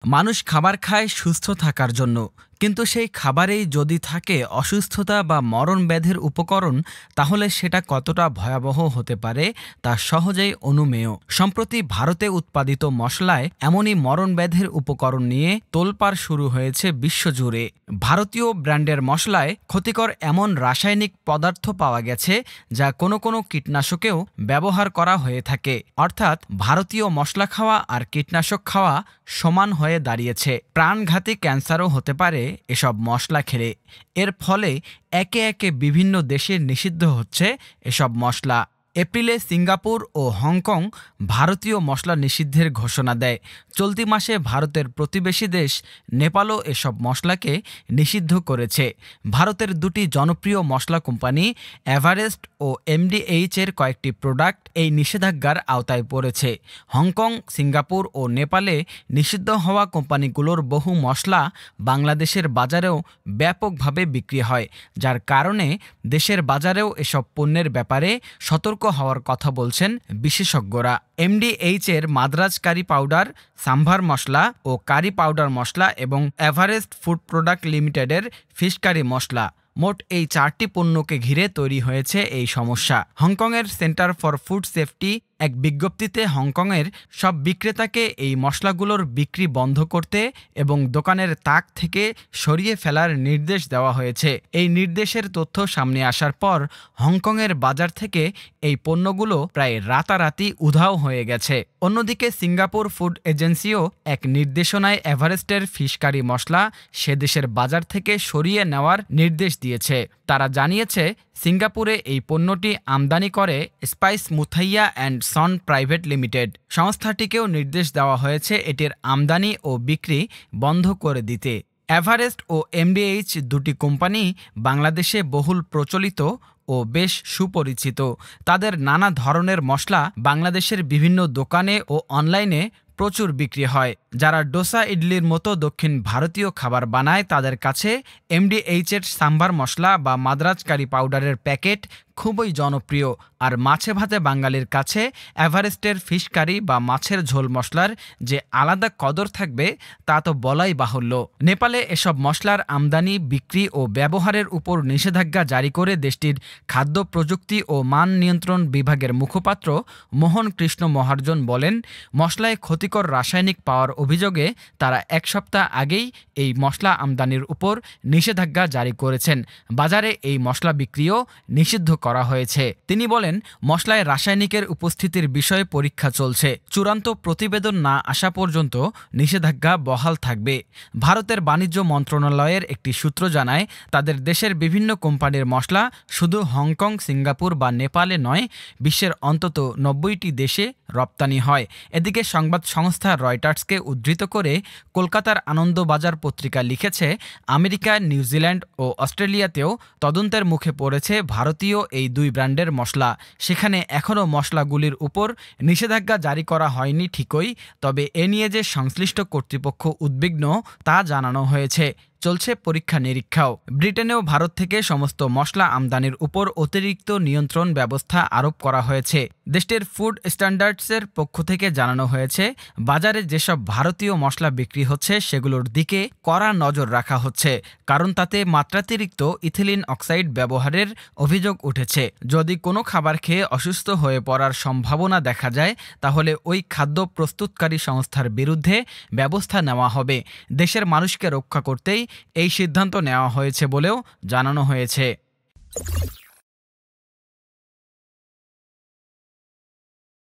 মানুষ খাবার খায় সুস্থ থাকার জন্য, কিন্তু সেই খাবারেই যদি থাকে অসুস্থতা বা মরণ ব্যাধির উপকরণ, তাহলে সেটা কতটা ভয়াবহ হতে পারে তা সহজেই অনুমেয়। সম্প্রতি ভারতে উৎপাদিত মশলায় এমনই মরণ ব্যাধির উপকরণ নিয়ে তোলপাড় শুরু হয়েছে বিশ্বজুড়ে। ভারতীয় ব্র্যান্ডের মশলায় ক্ষতিকর এমন রাসায়নিক পদার্থ পাওয়া গেছে যা কোনো কোনো কীটনাশকেও ব্যবহার করা হয়ে থাকে। অর্থাৎ ভারতীয় মশলা খাওয়া আর কীটনাশক খাওয়া সমান হয়ে দাঁড়িয়েছে। প্রাণঘাতী ক্যান্সারও হতে পারে এসব মশলা খেলে। এর ফলে একে একে বিভিন্ন দেশে নিষিদ্ধ হচ্ছে এসব মশলা। এপ্রিলে সিঙ্গাপুর ও হংকং ভারতীয় মশলা নিষিদ্ধের ঘোষণা দেয়। চলতি মাসে ভারতের প্রতিবেশী দেশ নেপালও এসব মশলাকে নিষিদ্ধ করেছে। ভারতের দুটি জনপ্রিয় মশলা কোম্পানি এভারেস্ট ও এমডিএইচ এর কয়েকটি প্রোডাক্ট এই নিষেধাজ্ঞার আওতায় পড়েছে। হংকং, সিঙ্গাপুর ও নেপালে নিষিদ্ধ হওয়া কোম্পানিগুলোর বহু মশলা বাংলাদেশের বাজারেও ব্যাপকভাবে বিক্রি হয়, যার কারণে দেশের বাজারেও এসব পণ্যের ব্যাপারে সতর্ক হওয়ার কথা বলছেন বিশেষজ্ঞরা। এমডিএইচ এর মাদ্রাজ কারি পাউডার, সাম্ভার মশলা ও কারি পাউডার মশলা এবং এভারেস্ট ফুড প্রোডাক্ট লিমিটেডের ফিশ কারি মশলা, মোট এই 4টি পণ্যকে ঘিরে তৈরি হয়েছে এই সমস্যা। হংকংয়ের সেন্টার ফর ফুড সেফটি এক বিজ্ঞপ্তিতে হংকংয়ের সব বিক্রেতাকে এই মশলাগুলোর বিক্রি বন্ধ করতে এবং দোকানের তাক থেকে সরিয়ে ফেলার নির্দেশ দেওয়া হয়েছে। এই নির্দেশের তথ্য সামনে আসার পর হংকংয়ের বাজার থেকে এই পণ্যগুলো প্রায় রাতারাতি উধাও হয়ে গেছে। অন্যদিকে সিঙ্গাপুর ফুড এজেন্সিও এক নির্দেশনায় এভারেস্টের ফিশ কারি মশলা সে দেশের বাজার থেকে সরিয়ে নেওয়ার নির্দেশ দিয়েছে। তারা জানিয়েছে, সিঙ্গাপুরে এই পণ্যটি আমদানি করে spice Muthaiya and son private limited. সংস্থাটিকেও নির্দেশ দেওয়া হয়েছে এটির আমদানি ও বিক্রি বন্ধ করে দিতে। এভারেস্ট ও এমডিএইচ দুটি কোম্পানি বাংলাদেশে বহুল প্রচলিত ও বেশ সুপরিচিত। তাদের নানা ধরনের মশলা বাংলাদেশের বিভিন্ন দোকানে ও অনলাইনে প্রচুর বিক্রি হয়। যারা ডোসা, ইডলির মতো দক্ষিণ ভারতীয় খাবার বানায় তাদের কাছে এমডিএইচ এর সাম্বার মশলা বা মাদ্রাজ কারি পাউডারের প্যাকেট খুবই জনপ্রিয়। আর মাছে ভাতে বাঙালির কাছে এভারেস্টের ফিশ কারি বা মাছের ঝোল মশলার যে আলাদা কদর থাকবে তা তো বলাই বাহুল্য। নেপালে এসব মশলার আমদানি, বিক্রি ও ব্যবহারের উপর নিষেধাজ্ঞা জারি করে দেশটির খাদ্য প্রযুক্তি ও মান নিয়ন্ত্রণ বিভাগের মুখপাত্র মোহন কৃষ্ণ মহাজন বলেন, মশলায় ক্ষতিকর রাসায়নিক পাওয়ার অভিযোগে তারা এক সপ্তাহ আগেই এই মশলা আমদানির উপর নিষেধাজ্ঞা জারি করেছেন। বাজারে এই মশলা বিক্রিও নিষিদ্ধ করা হয়েছে। তিনি বলেন, মশলায় রাসায়নিকের উপস্থিতির বিষয়ে পরীক্ষা চলছে। চূড়ান্ত প্রতিবেদন না আসা পর্যন্ত নিষেধাজ্ঞা বহাল থাকবে। ভারতের বাণিজ্য মন্ত্রণালয়ের একটি সূত্র জানায়, তাদের দেশের বিভিন্ন কোম্পানির মশলা শুধু হংকং, সিঙ্গাপুর বা নেপালে নয়, বিশ্বের অন্তত 90টি দেশে রপ্তানি হয়। এদিকে সংবাদ সংস্থা রয়টার্সকে উদ্ধৃত করে কলকাতার আনন্দবাজার পত্রিকা লিখেছে, আমেরিকা, নিউজিল্যান্ড ও অস্ট্রেলিয়াতেও তদন্তের মুখে পড়েছে ভারতীয় এই দুই ব্র্যান্ডের মশলা। সেখানে এখনও মশলাগুলির উপর নিষেধাজ্ঞা জারি করা হয়নি ঠিকই, তবে এ নিয়ে যে সংশ্লিষ্ট কর্তৃপক্ষ উদ্বিগ্ন তা জানানো হয়েছে। চলছে পরীক্ষা নিরীক্ষাও। ব্রিটেনেও ভারত থেকে সমস্ত মশলা আমদানির উপর অতিরিক্ত নিয়ন্ত্রণ ব্যবস্থা আরোপ করা হয়েছে। দেশটির ফুড স্ট্যান্ডার্ডসের পক্ষ থেকে জানানো হয়েছে, বাজারে যেসব ভারতীয় মশলা বিক্রি হচ্ছে সেগুলোর দিকে কড়া নজর রাখা হচ্ছে, কারণ তাতে মাত্রাতিরিক্ত ইথিলিন অক্সাইড ব্যবহারের অভিযোগ উঠেছে। যদি কোনো খাবার খেয়ে অসুস্থ হয়ে পড়ার সম্ভাবনা দেখা যায়, তাহলে ওই খাদ্য প্রস্তুতকারী সংস্থার বিরুদ্ধে ব্যবস্থা নেওয়া হবে। দেশের মানুষকে রক্ষা করতেই এই সিদ্ধান্ত নেওয়া হয়েছে বলেও জানানো হয়েছে।